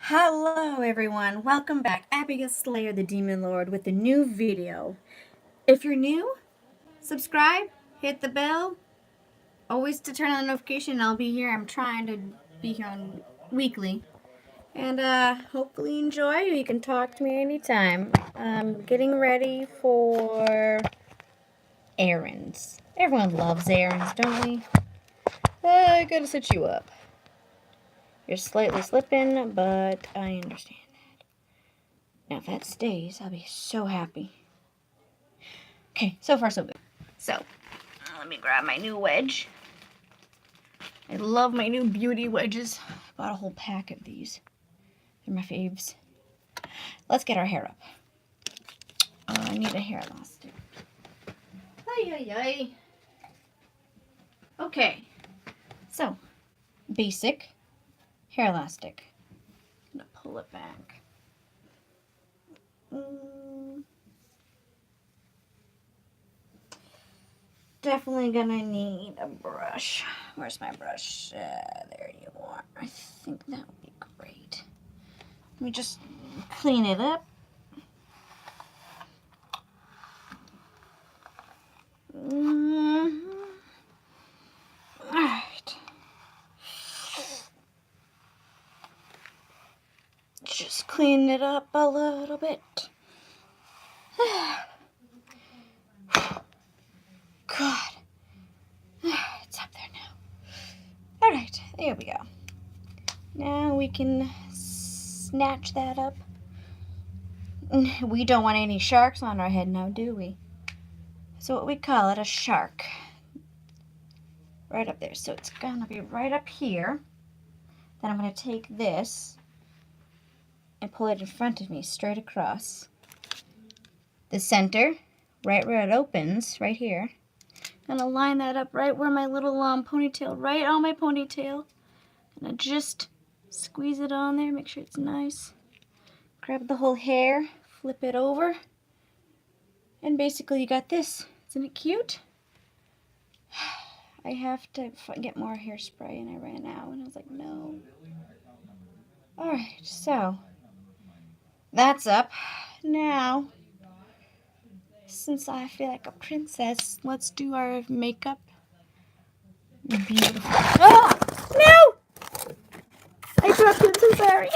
Hello everyone, welcome back. AbigailSlayer the Demon Lord with a new video. If you're new, subscribe, hit the bell, always to turn on the notification. I'll be here. I'm trying to be here on weekly. And hopefully enjoy. You can talk to me anytime. I'm getting ready for errands. Everyone loves errands, don't we? I gotta set you up. You're slightly slipping, but I understand. Now, if that stays, I'll be so happy. Okay, so far so good. So, let me grab my new wedge. I love my new beauty wedges. I bought a whole pack of these. They're my faves. Let's get our hair up. I need a hair elastic. Ay, ay, ay. Okay, so, basic hair elastic. I'm gonna pull it back. Definitely gonna need a brush. Where's my brush? There you are. I think that would be great. Let me just clean it up. Alright. Just clean it up a little bit. God. It's up there now. Alright, there we go. Now we can snatch that up. We don't want any sharks on our head now, do we? So what we call it, a shark. Right up there. So it's gonna be right up here. Then I'm gonna take this and pull it in front of me, straight across. The center, right where it opens, right here. I'm gonna line that up right where my little ponytail, right on my ponytail. And I just squeeze it on there, make sure it's nice. Grab the whole hair, flip it over. And basically you got this. Isn't it cute? I have to get more hairspray and I ran out and I was like, no. Alright, so that's up. Now, since I feel like a princess, let's do our makeup. Beautiful. Oh, no! I dropped it, so sorry.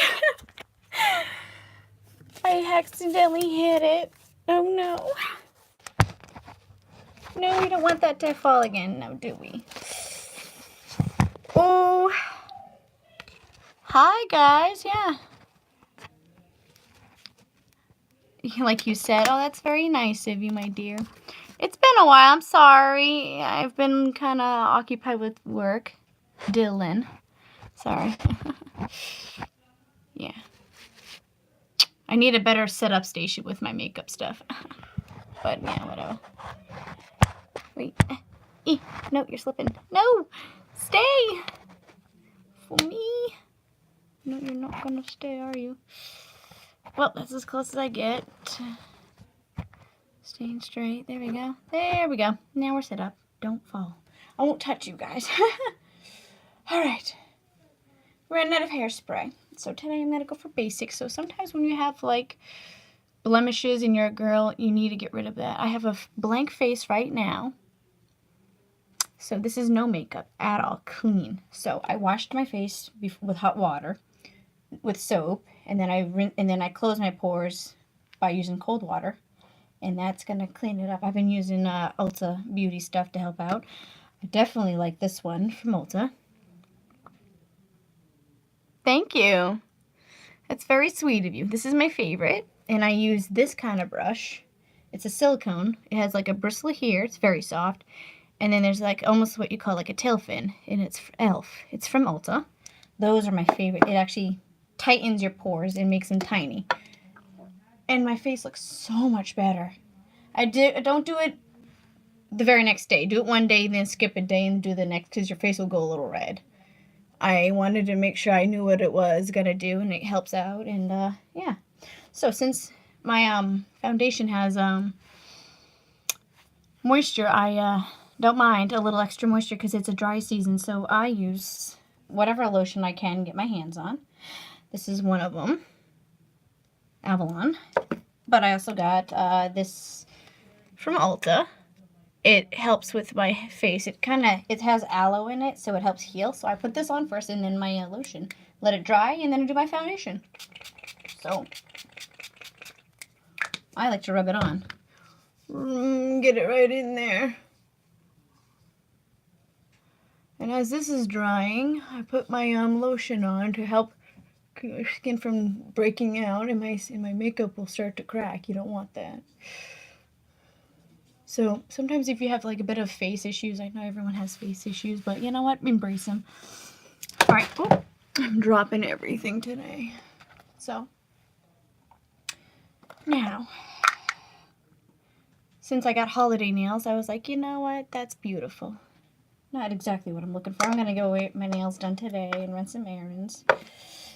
I accidentally hit it. Oh no. No, we don't want that to fall again, now do we? Oh. Hi guys, yeah. Like you said, oh, that's very nice of you, my dear. It's been a while, I'm sorry. I've been kind of occupied with work. Dylan. Sorry. Yeah. I need a better setup station with my makeup stuff. But yeah, whatever. Wait. No, you're slipping. No! Stay! For me. No, you're not gonna stay, are you? Well, that's as close as I get. Staying straight. There we go. There we go. Now we're set up. Don't fall. I won't touch you guys. Alright. Ran out of hairspray. So today I'm going to go for basics. So sometimes when you have like blemishes and you're a girl, you need to get rid of that. I have a blank face right now. So this is no makeup at all. Clean. So I washed my face with hot water with soap. And then I closed my pores by using cold water. And that's going to clean it up. I've been using Ulta Beauty stuff to help out. I definitely like this one from Ulta. Thank you. That's very sweet of you. This is my favorite. And I use this kind of brush. It's a silicone. It has like a bristle here. It's very soft. And then there's like almost what you call like a tail fin. And it's e.l.f. It's from Ulta. Those are my favorite. It actually tightens your pores and makes them tiny. And my face looks so much better. Don't do it the very next day. Do it one day, then skip a day and do the next because your face will go a little red. I wanted to make sure I knew what it was going to do, and it helps out. And, yeah. So since my foundation has moisture, I don't mind a little extra moisture because it's a dry season. So I use whatever lotion I can get my hands on. This is one of them, Avalon. But I also got this from Ulta. It helps with my face. It has aloe in it, so it helps heal. So I put this on first and then my lotion. Let it dry and then I do my foundation. So I like to rub it on. Get it right in there. And as this is drying, I put my lotion on to help keep my skin from breaking out, and my makeup will start to crack. You don't want that. So sometimes if you have like a bit of face issues, I know everyone has face issues, but you know what? Embrace them. All right. Oh, I'm dropping everything today. So now, since I got holiday nails, I was like, you know what? That's beautiful. Not exactly what I'm looking for. I'm going to go get my nails done today and run some errands.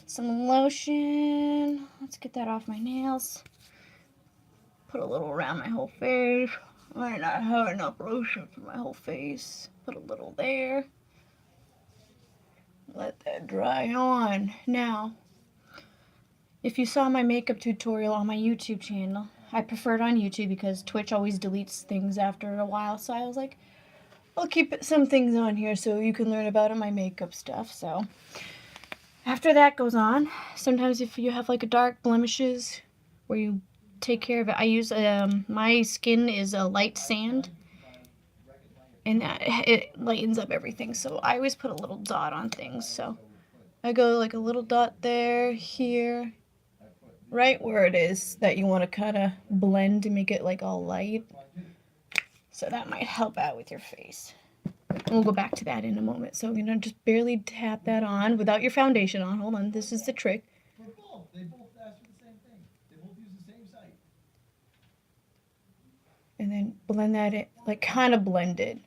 Some lotion. Let's get that off my nails. Put a little around my whole face. I might not have enough lotion for my whole face. Put a little there. Let that dry on. Now, if you saw my makeup tutorial on my YouTube channel, I prefer it on YouTube because Twitch always deletes things after a while. So I was like, I'll keep some things on here so you can learn about my makeup stuff. So after that goes on, sometimes if you have like a dark blemishes where you take care of it, I use my skin is a light sand, and it lightens up everything. So I always put a little dot on things. So I go like a little dot there, here, right where it is that you want to kind of blend to make it like all light. So that might help out with your face. And we'll go back to that in a moment. So I'm going to just barely tap that on without your foundation on. Hold on, this is the trick. They both ask for the same thing. They both use the same site. And then blend that in, like kind of blend it.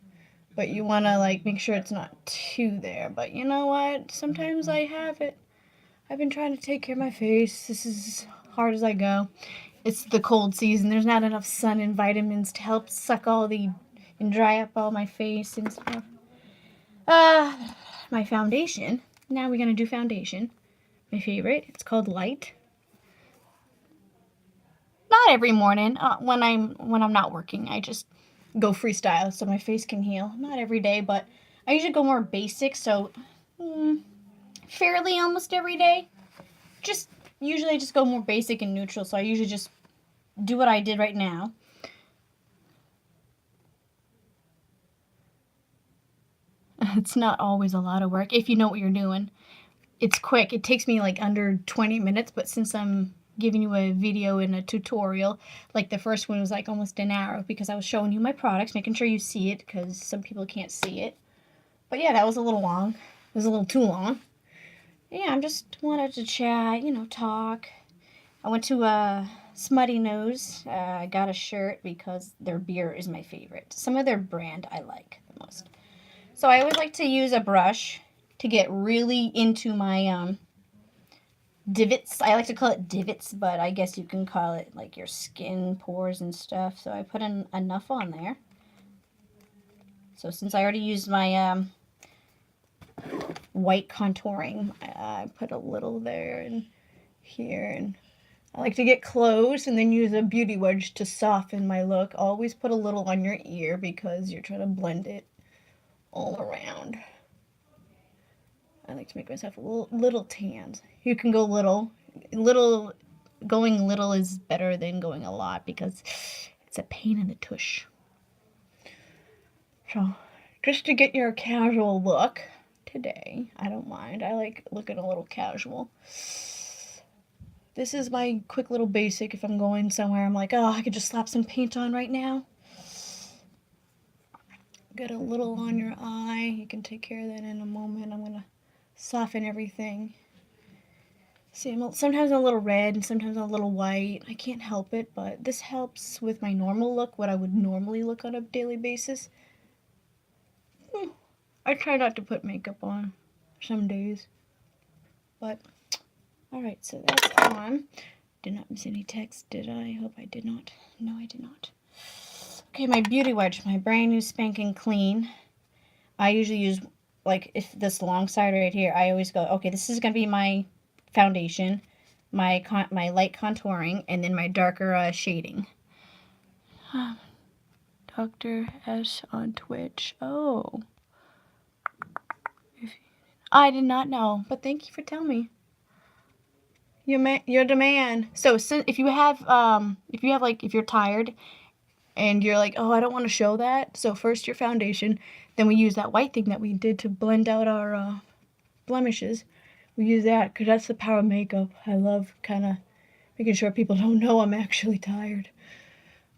But you want to like make sure it's not too there. But you know what? Sometimes I have it. I've been trying to take care of my face. This is as hard as I go. It's the cold season. There's not enough sun and vitamins to help suck all the and dry up all my face and stuff. My foundation. Now we're gonna do foundation. My favorite. It's called Light. Not every morning. When I'm not working, I just go freestyle so my face can heal. Not every day, but I usually go more basic. So fairly almost every day. Usually I just go more basic and neutral. So I usually just do what I did right now. It's not always a lot of work if you know what you're doing. It's quick. It takes me like under 20 minutes, but since I'm giving you a video and a tutorial, like the first one was like almost an hour because I was showing you my products, making sure you see it because some people can't see it. But yeah, that was a little long. It was a little too long. Yeah, I just wanted to chat, talk. I went to Smutty Nose. I got a shirt because their beer is my favorite. Some of their brand I like the most. So I always like to use a brush to get really into my divots. I like to call it divots, but I guess you can call it like your skin pores and stuff. So I put in enough on there. So since I already used my white contouring, I put a little there and here, and I like to get close and then use a beauty wedge to soften my look. Always put a little on your ear because you're trying to blend it all around. I like to make myself a little tans. You can go little. Going little is better than going a lot because it's a pain in the tush. So, just to get your casual look today, I don't mind. I like looking a little casual. This is my quick little basic if I'm going somewhere. I'm like, oh, I could just slap some paint on right now. Get a little on your eye. You can take care of that in a moment. I'm going to soften everything. See, sometimes I'm a little red and sometimes I'm a little white. I can't help it, but this helps with my normal look, what I would normally look on a daily basis. I try not to put makeup on some days. But, alright, so that's on. Did not miss any text, did I? I hope I did not. No, I did not. Okay, my beauty wedge, my brand new spanking clean. I usually use, like, if this long side right here, I always go, okay, this is going to be my foundation, my light contouring, and then my darker shading. Dr. S on Twitch. Oh. I did not know, but thank you for telling me. You're the man. So if you're tired and you're like, oh, I don't want to show that. So first your foundation, then we use that white thing that we did to blend out our blemishes. We use that because that's the power of makeup. I love kind of making sure people don't know I'm actually tired.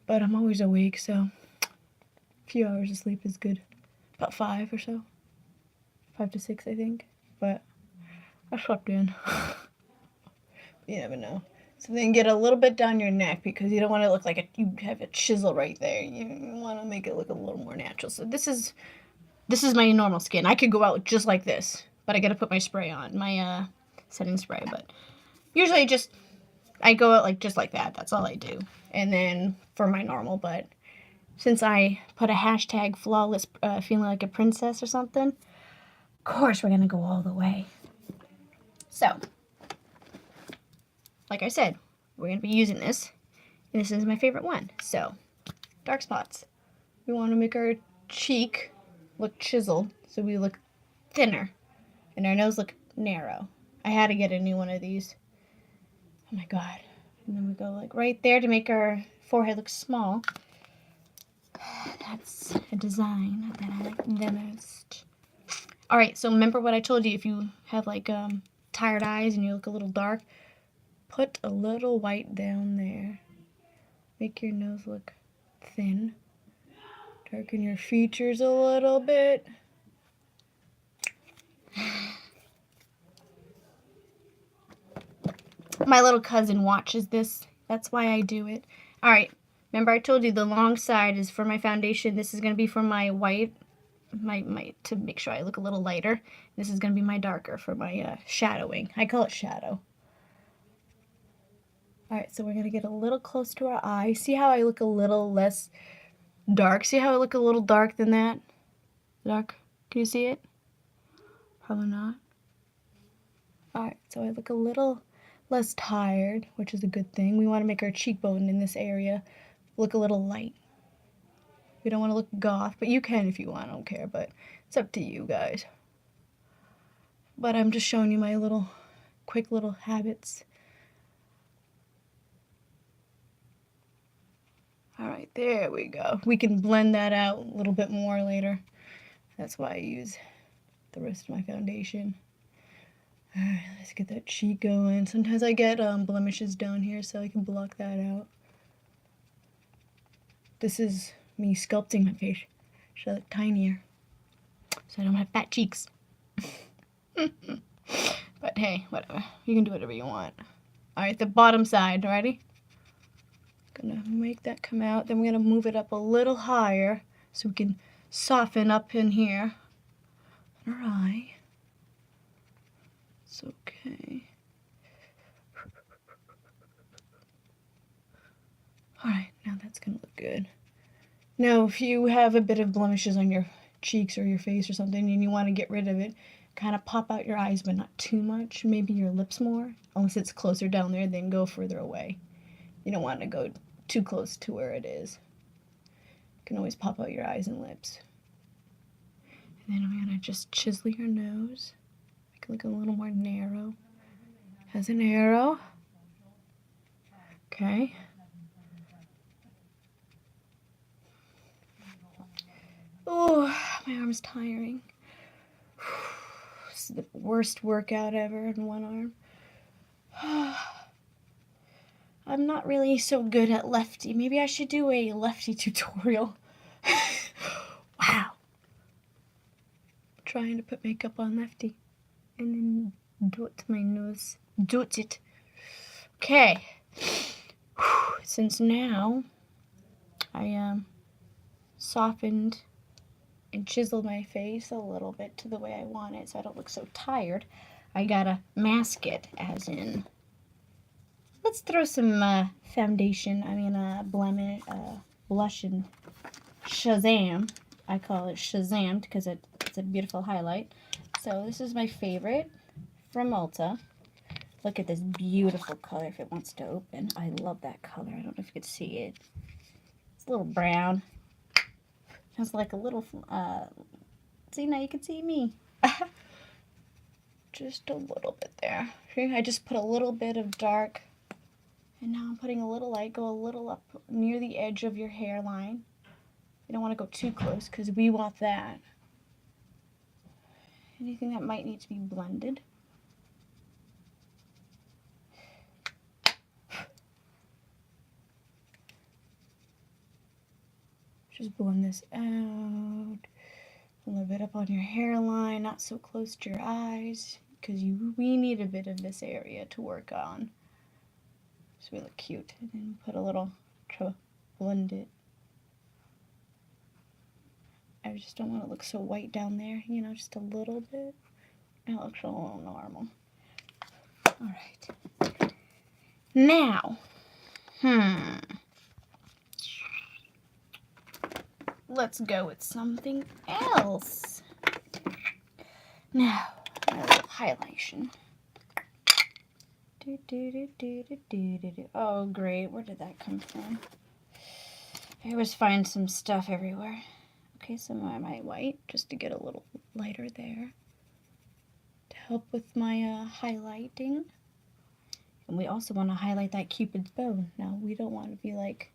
But I'm always awake, so a few hours of sleep is good. About 5 or so. 5 to 6, I think. But I slept in. You never know. So then get a little bit down your neck because you don't want to look like you have a chisel right there. You want to make it look a little more natural. So this is my normal skin. I could go out just like this, but I got to put my spray on, my setting spray. But usually I go out like just like that. That's all I do. And then for my normal, but since I put a hashtag flawless feeling like a princess or something, of course we're going to go all the way. So, like I said, we're going to be using this. And this is my favorite one. So, dark spots. We want to make our cheek look chiseled so we look thinner. And our nose look narrow. I had to get a new one of these. Oh my god. And then we go like right there to make our forehead look small. That's a design that I like the most. Alright, so remember what I told you. If you have like tired eyes and you look a little dark, put a little white down there. Make your nose look thin. Darken your features a little bit. My little cousin watches this. That's why I do it. Alright, remember I told you the long side is for my foundation. This is going to be for my white, to make sure I look a little lighter. This is going to be my darker for my shadowing. I call it shadow. Alright, so we're going to get a little close to our eye. See how I look a little less dark? See how I look a little dark than that? Dark? Can you see it? Probably not. Alright, so I look a little less tired, which is a good thing. We want to make our cheekbone in this area look a little light. We don't want to look goth, but you can if you want. I don't care, but it's up to you guys. But I'm just showing you my quick little habits. Alright, there we go. We can blend that out a little bit more later. That's why I use the rest of my foundation. Alright, let's get that cheek going. Sometimes I get blemishes down here, so I can block that out. This is me sculpting my face. Should I look tinier, so I don't have fat cheeks. But hey, whatever. You can do whatever you want. Alright, the bottom side, ready? Gonna make that come out. Then we're gonna move it up a little higher so we can soften up in here. Our eye. It's okay. Alright, now that's gonna look good. Now, if you have a bit of blemishes on your cheeks or your face or something and you want to get rid of it, kind of pop out your eyes, but not too much. Maybe your lips more. Unless it's closer down there, then go further away. You don't want to go too close to where it is. You can always pop out your eyes and lips. And then I'm going to just chisel your nose. Make it look a little more narrow. Has an arrow. Okay. Oh, my arm's tiring. This is the worst workout ever in one arm. I'm not really so good at lefty. Maybe I should do a lefty tutorial. Wow. Trying to put makeup on lefty. And then do it to my nose. Do it. Okay. Since now I softened and chiseled my face a little bit to the way I want it so I don't look so tired, I gotta mask it, as in, let's throw some foundation, blush and Shazam. I call it Shazammed because it's a beautiful highlight. So this is my favorite from Ulta. Look at this beautiful color if it wants to open. I love that color. I don't know if you could see it. It's a little brown. Has like a little, see, now you can see me. Just a little bit there. See, I just put a little bit of dark. And now I'm putting a little light, go a little up near the edge of your hairline. You don't want to go too close because we want that. Anything that might need to be blended. Just blend this out. A little bit up on your hairline, not so close to your eyes, because we need a bit of this area to work on. So we look cute. And then put a little, try to blend it. I just don't want to look so white down there, you know, just a little bit. It looks a little normal. Alright. Now, let's go with something else. Now, a little highlightation. Oh, great. Where did that come from? I always find some stuff everywhere. Okay, some of my white, just to get a little lighter there. To help with my highlighting. And we also want to highlight that Cupid's bow. Now, we don't want to be like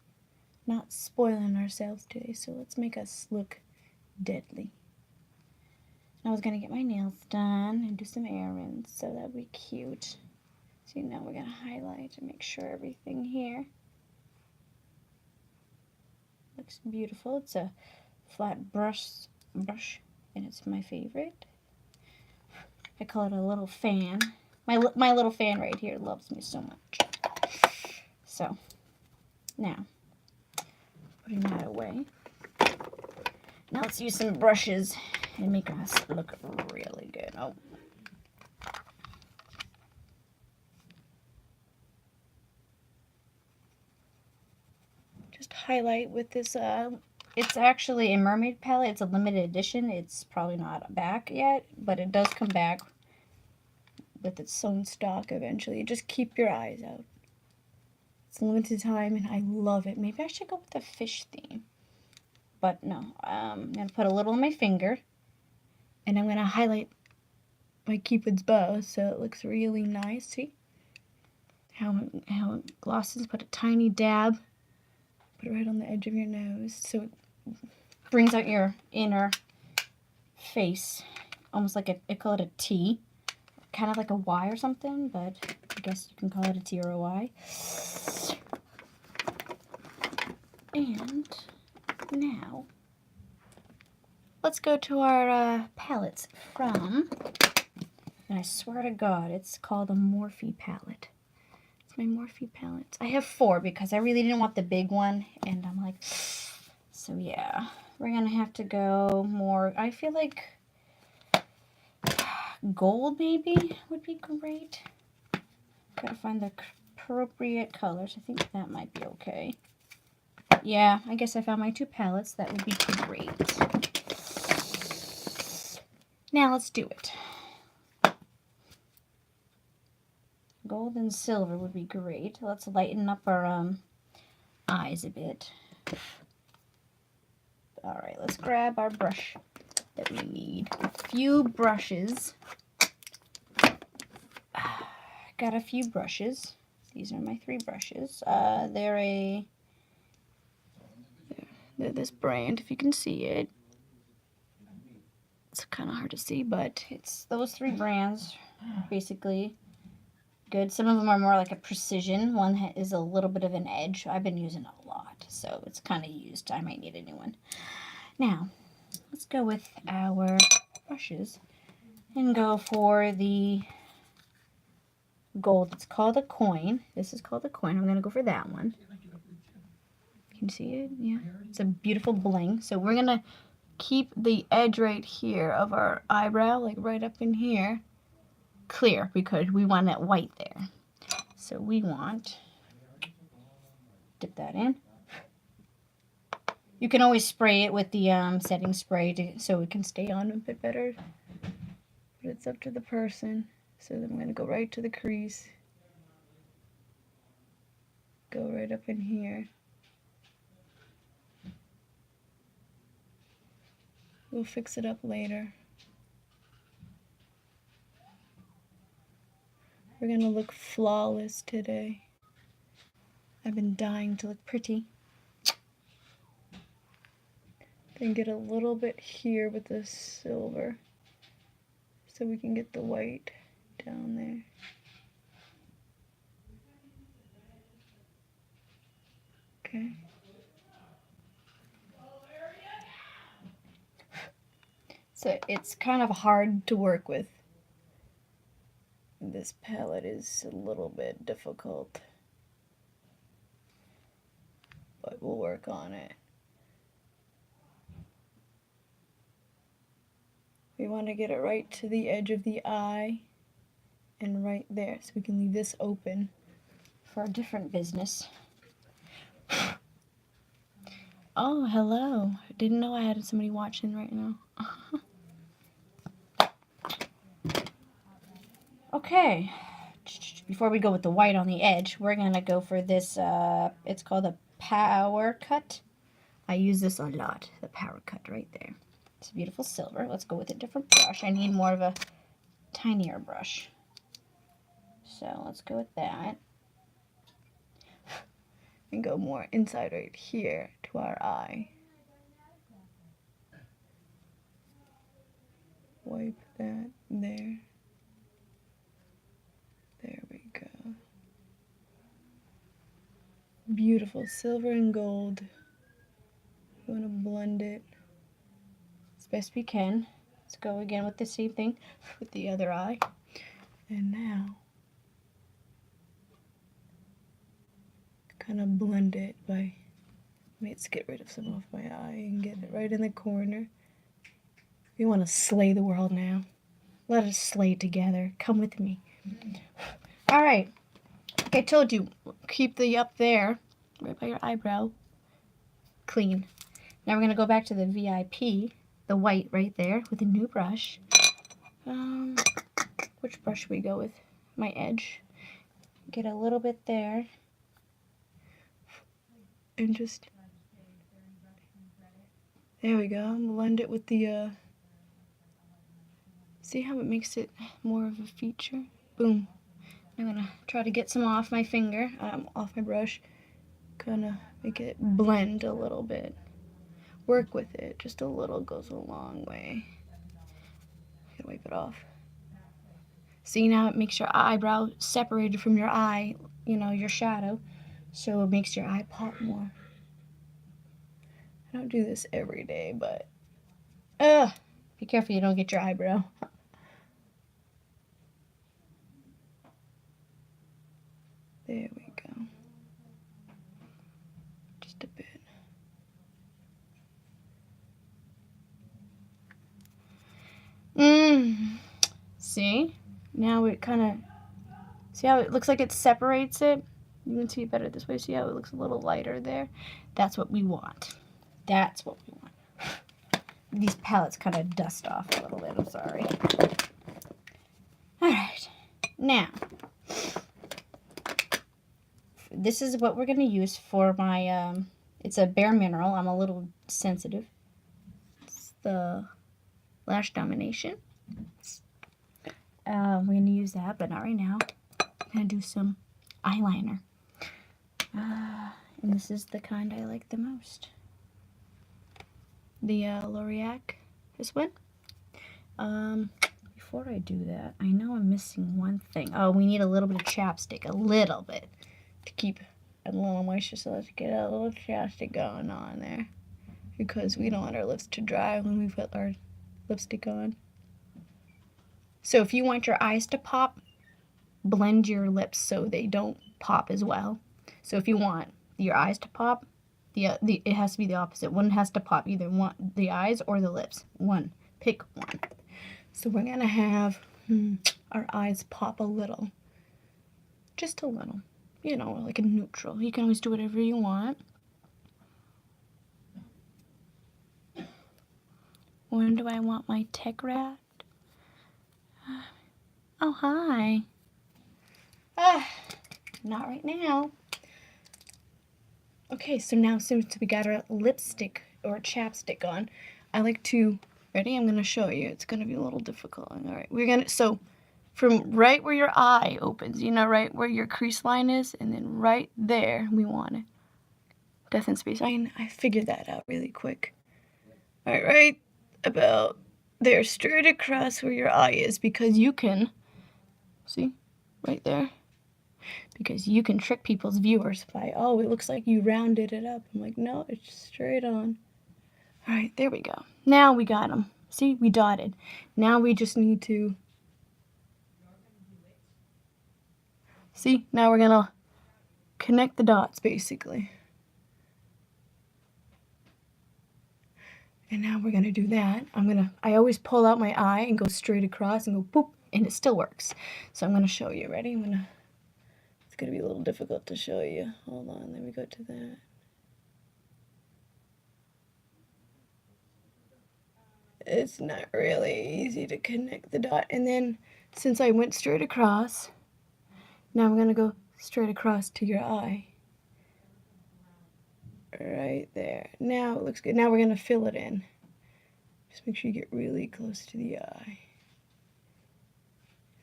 not spoiling ourselves today, so let's make us look deadly. I was going to get my nails done and do some errands, so that'd be cute. So now we're going to highlight and make sure everything here looks beautiful. It's a flat brush, and it's my favorite. I call it a little fan. My little fan right here loves me so much. So, now, putting that away. Now let's use some brushes and make us look really good. Oh. Just highlight with this, it's actually a mermaid palette. It's a limited edition. It's probably not back yet, but it does come back with its own stock eventually. Just keep your eyes out. It's limited time and I love it. Maybe I should go with the fish theme. But no, I'm going to put a little on my finger. And I'm going to highlight my Cupid's bow so it looks really nice. See how it glosses? Put a tiny dab. Put it right on the edge of your nose so it brings out your inner face. Almost like I call it a T. Kind of like a Y or something, but I guess you can call it a T or a Y. And now, let's go to our palettes from, and I swear to God, it's called a Morphe palette. It's my Morphe palettes. I have 4 because I really didn't want the big one, and I'm like, so yeah, we're gonna have to go more, I feel like gold maybe would be great. Gotta find the appropriate colors. I think that might be okay. Yeah, I guess I found my 2 palettes. That would be great. Now let's do it. Gold and silver would be great. Let's lighten up our eyes a bit. Alright, let's grab our brush that we need. A few brushes. Got a few brushes. These are my 3 brushes. They're this brand, if you can see it. It's kind of hard to see, but it's those 3 brands, basically. Good. Some of them are more like a precision. One is a little bit of an edge. I've been using it a lot, so it's kind of used. I might need a new one. Now, let's go with our brushes and go for the gold. It's called a coin. This is called a coin. I'm going to go for that one. Can you see it? Yeah. It's a beautiful bling. So we're going to keep the edge right here of our eyebrow, like right up in here, clear because we want that white there. So we want, dip that in. You can always spray it with the setting spray so it can stay on a bit better. But it's up to the person. So then I'm going to go right to the crease. go right up in here. We'll fix it up later. We're gonna look flawless today. I've been dying to look pretty. Then get a little bit here with the silver so we can get the white down there. Okay. So it's kind of hard to work with. This palette is a little bit difficult, but we'll work on it. We want to get it right to the edge of the eye and right there, so we can leave this open for a different business. Oh, hello. Didn't know I had somebody watching right now. Okay. Before we go with the white on the edge, we're going to go for this, it's called a power cut. I use this a lot, the power cut right there. It's a beautiful silver. Let's go with a different brush. I need more of a tinier brush. So let's go with that. And go more inside right here to our eye. Wipe that there. There we go. Beautiful silver and gold. You want to blend it as best we can. Let's go again with the same thing with the other eye. And now, kind of blend it by, let's get rid of some off my eye and get it right in the corner. We want to slay the world now. Let us slay together. Come with me. All right. Like I told you, keep the up there, right by your eyebrow, clean. Now we're going to go back to the VIP, the white right there, with a new brush. Which brush should we go with? My edge. Get a little bit there. And just, there we go. Blend it with the, see how it makes it more of a feature? Boom. I'm going to try to get some off my finger, off my brush. Kind of make it blend a little bit. Work with it. Just a little goes a long way. Gotta wipe it off. See, now it makes your eyebrow separated from your eye, you know, your shadow. So it makes your eye pop more. I don't do this every day, but be careful you don't get your eyebrow. There we go. Just a bit. See? Now it kind of, see how it looks like it separates it? You can see it better this way. See how it looks a little lighter there? That's what we want. That's what we want. These palettes kind of dust off a little bit. I'm sorry. All right. Now, this is what we're going to use for my, it's a bare mineral. I'm a little sensitive. It's the Lash Domination. We're going to use that, but not right now. I'm going to do some eyeliner. And this is the kind I like the most. The L'Oreal, this one. Before I do that, I know I'm missing one thing. Oh, we need a little bit of chapstick, a little bit, to keep a little moisture. So let's get a little chapstick going on there, because we don't want our lips to dry when we put our lipstick on. So if you want your eyes to pop, blend your lips so they don't pop as well. So if you want your eyes to pop, it has to be the opposite. One has to pop, either the eyes or the lips. One. Pick one. So we're going to have our eyes pop a little. Just a little. You know, like a neutral. You can always do whatever you want. When do I want my tech rat? Oh, hi. Not right now. Okay, so now since we got our lipstick or chapstick on, I like to, ready? I'm going to show you. It's going to be a little difficult. All right, we're going to, so from right where your eye opens, you know, right where your crease line is, and then right there, we want it. Death in space. I figured that out really quick. All right about there, straight across where your eye is, because you can, see, right there, because you can trick people's viewers by, oh, it looks like you rounded it up. I'm like, no, it's straight on. All right, there we go. Now we got them. See, we dotted. Now we just need to, see, now we're gonna connect the dots basically. And now we're gonna do that. I always pull out my eye and go straight across and go boop, and it still works. So I'm gonna show you. Ready? It's gonna be a little difficult to show you. Hold on, let me go to that. It's not really easy to connect the dot. And then since I went straight across, now I'm gonna go straight across to your eye. Right there. Now it looks good. Now we're gonna fill it in. Just make sure you get really close to the eye.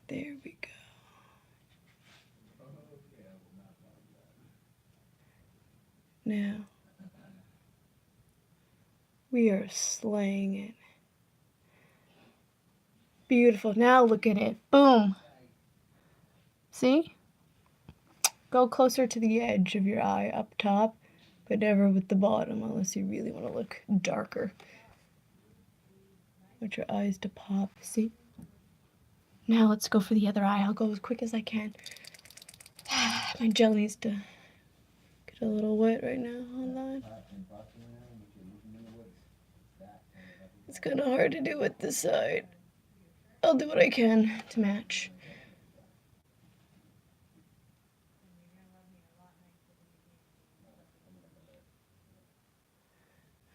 There we go. Now we are slaying it. Beautiful. Now look at it. Boom. See? Go closer to the edge of your eye up top, but never with the bottom unless you really want to look darker. Want your eyes to pop. See? Now let's go for the other eye. I'll go as quick as I can. My gel needs to get a little wet right now. Hold on. It's kind of hard to do with this side. I'll do what I can to match.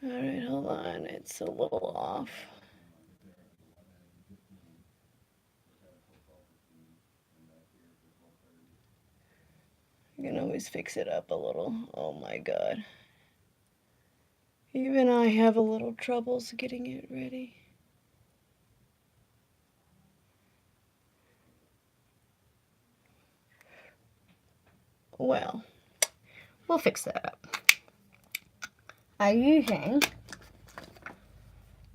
Alright, hold on. It's a little off. You can always fix it up a little. Oh my god. Even I have a little troubles getting it ready. Well, we'll fix that up. I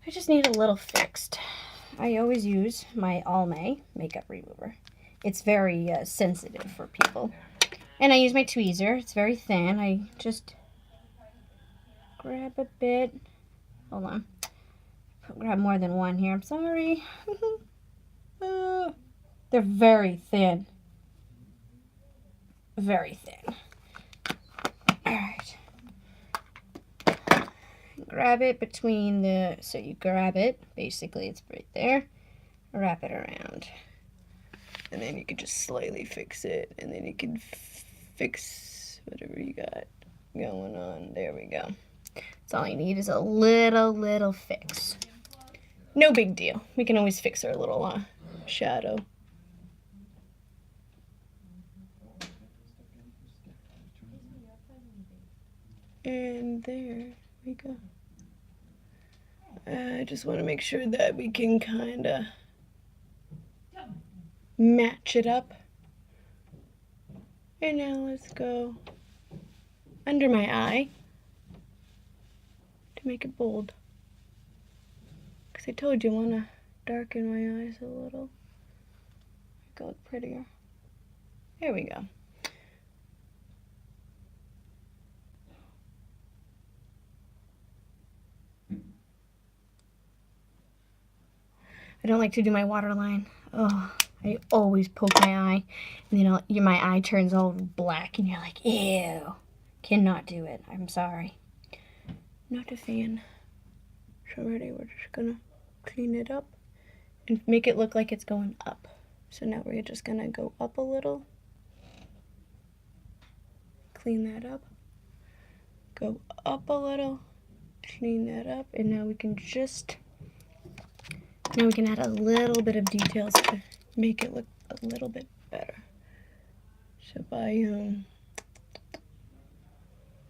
just need a little fixed. I always use my Almay makeup remover. It's very sensitive for people. And I use my tweezer. It's very thin. I just grab a bit. Hold on. Grab more than one here. I'm sorry. They're very thin. Very thin. Alright. Grab it between the, so you grab it, basically it's right there, wrap it around. And then you can just slightly fix it, and then you can fix whatever you got going on. There we go. That's all you need is a little fix. No big deal. We can always fix our little shadow. And there we go. I just want to make sure that we can kind of match it up. And now let's go under my eye to make it bold. Because I told you I want to darken my eyes a little. Make it look prettier. There we go. I don't like to do my waterline. Oh, I always poke my eye, and my eye turns all black, and you're like, ew. Cannot do it. I'm sorry. Not a fan. So ready, we're just gonna clean it up and make it look like it's going up. So now we're just gonna go up a little. Clean that up. Go up a little. Clean that up, and now we can add a little bit of details to make it look a little bit better. So by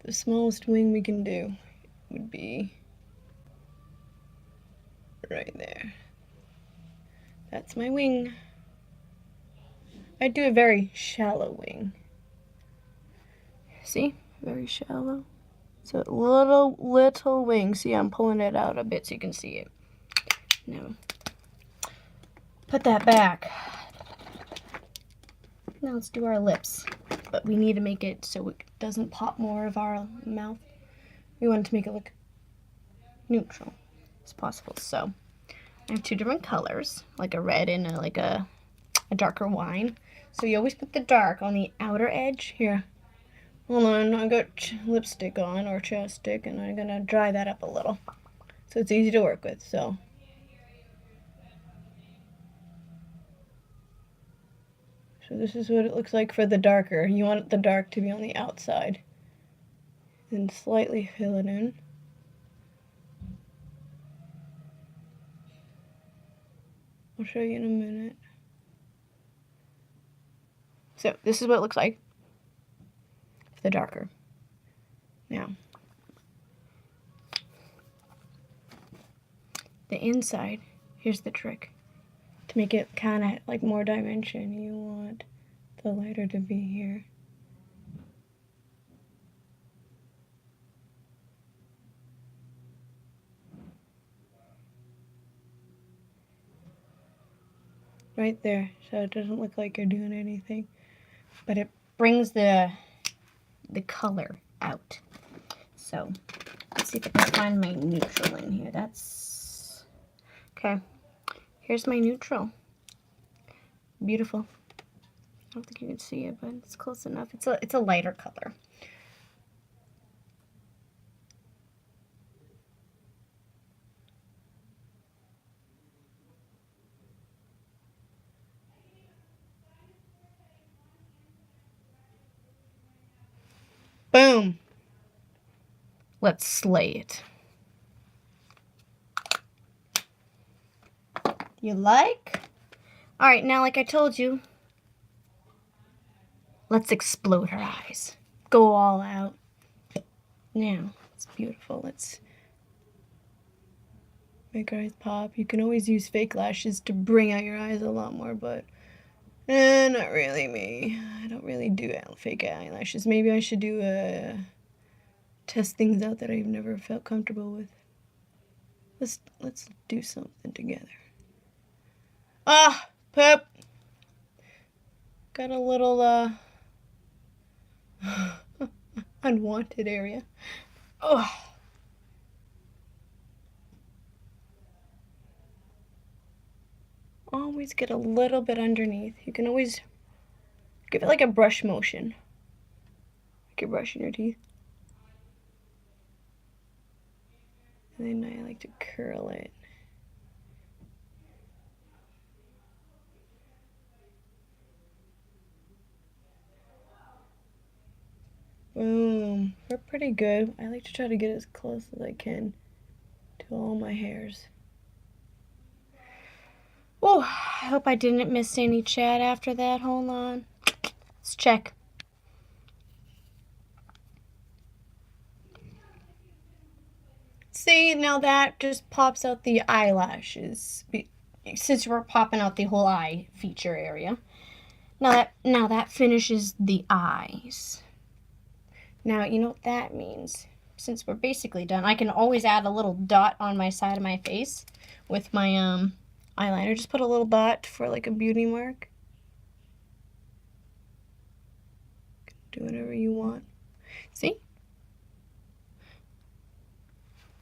the smallest wing we can do would be right there. That's my wing. I do a very shallow wing. See? Very shallow. So little wing. See, I'm pulling it out a bit so you can see it. Now, put that back. Now let's do our lips. But we need to make it so it doesn't pop more of our mouth. We want to make it look neutral as possible. So I have two different colors, like a red and a darker wine. So you always put the dark on the outer edge. Here, hold on, I got lipstick on, or chapstick, and I'm gonna dry that up a little so it's easy to work with. So this is what it looks like for the darker. You want the dark to be on the outside. And slightly fill it in. I'll show you in a minute. So this is what it looks like for the darker. Now, the inside, here's the trick. To make it kind of like more dimension, you want the lighter to be here. Right there, so it doesn't look like you're doing anything. But it brings the color out. So, let's see if I can find my neutral in here. That's, okay. Here's my neutral. Beautiful. I don't think you can see it, but it's close enough. It's a lighter color. Boom. Let's slay it. You like? All right, now like I told you, let's explode her eyes. Go all out. Now, it's beautiful. Let's make her eyes pop. You can always use fake lashes to bring out your eyes a lot more, but not really me. I don't really do fake eyelashes. Maybe I should do test things out that I've never felt comfortable with. Let's do something together. Ah, Pep. Got a little unwanted area. Oh. Always get a little bit underneath. You can always give it like a brush motion. Like you're brushing your teeth. And then I like to curl it. Boom. We're pretty good. I like to try to get as close as I can to all my hairs. Oh, I hope I didn't miss any chat after that. Hold on. Let's check. See, now that just pops out the eyelashes. Since we're popping out the whole eye feature area. Now that finishes the eyes. Now, you know what that means. Since we're basically done, I can always add a little dot on my side of my face with my eyeliner. Just put a little dot for like a beauty mark. Do whatever you want. See? You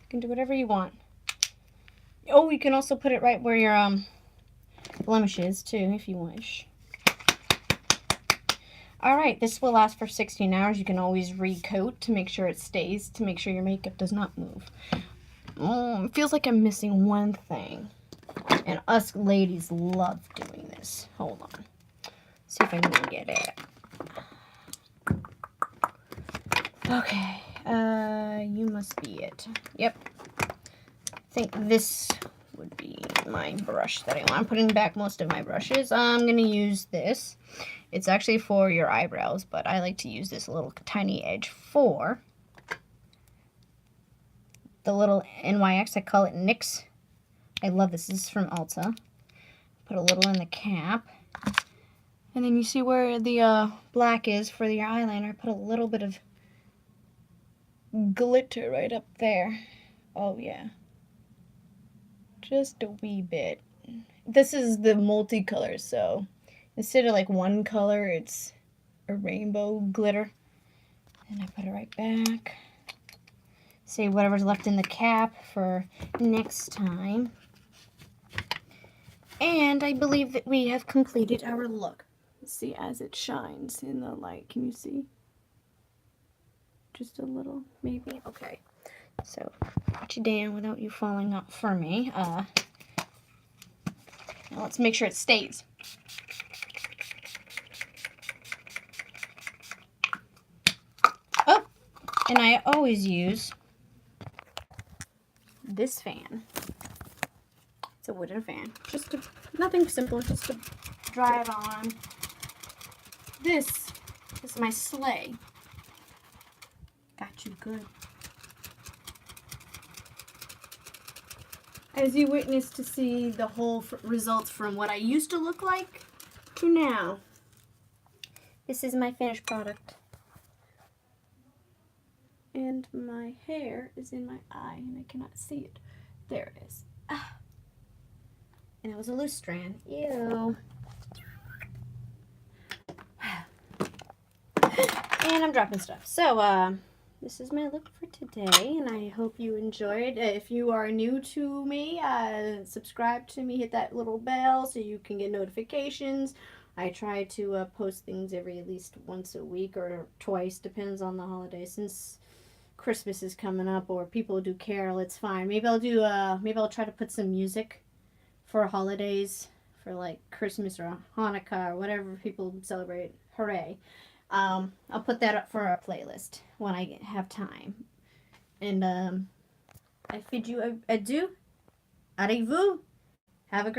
can do whatever you want. Oh, you can also put it right where your blemish is too, if you wish. Alright, this will last for 16 hours. You can always recoat to make sure it stays, to make sure your makeup does not move. It feels like I'm missing one thing. And us ladies love doing this. Hold on. See if I can get it. Okay, you must be it. Yep. I think this would be my brush that I want. I'm putting back most of my brushes. I'm going to use this. It's actually for your eyebrows, but I like to use this little tiny edge for the little NYX. I call it NYX. I love this. This is from Ulta. Put a little in the cap. And then you see where the black is for your eyeliner. I put a little bit of glitter right up there. Oh yeah. Just a wee bit. This is the multicolor, so instead of like one color, it's a rainbow glitter. And I put it right back. Save whatever's left in the cap for next time. And I believe that we have completed our look. See, as it shines in the light, can you see? Just a little, maybe? Okay. So, put you down without you falling off for me. Now let's make sure it stays. Oh, and I always use this fan. It's a wooden fan. Nothing simple, just to dry it on. This is my sleigh. Got you good. As you witness to see the whole results from what I used to look like to now. This is my finished product. And my hair is in my eye and I cannot see it. There it is. Ah. And it was a loose strand. Ew. And I'm dropping stuff. So, this is my look for today, and I hope you enjoyed. If you are new to me, subscribe to me, hit that little bell so you can get notifications. I try to post things at least once a week or twice, depends on the holiday. Since Christmas is coming up or people do carol, it's fine. Maybe I'll try to put some music for holidays, for like Christmas or Hanukkah or whatever people celebrate. Hooray. I'll put that up for a playlist when I have time. And I bid you adieu. Arrivez-vous. Have a great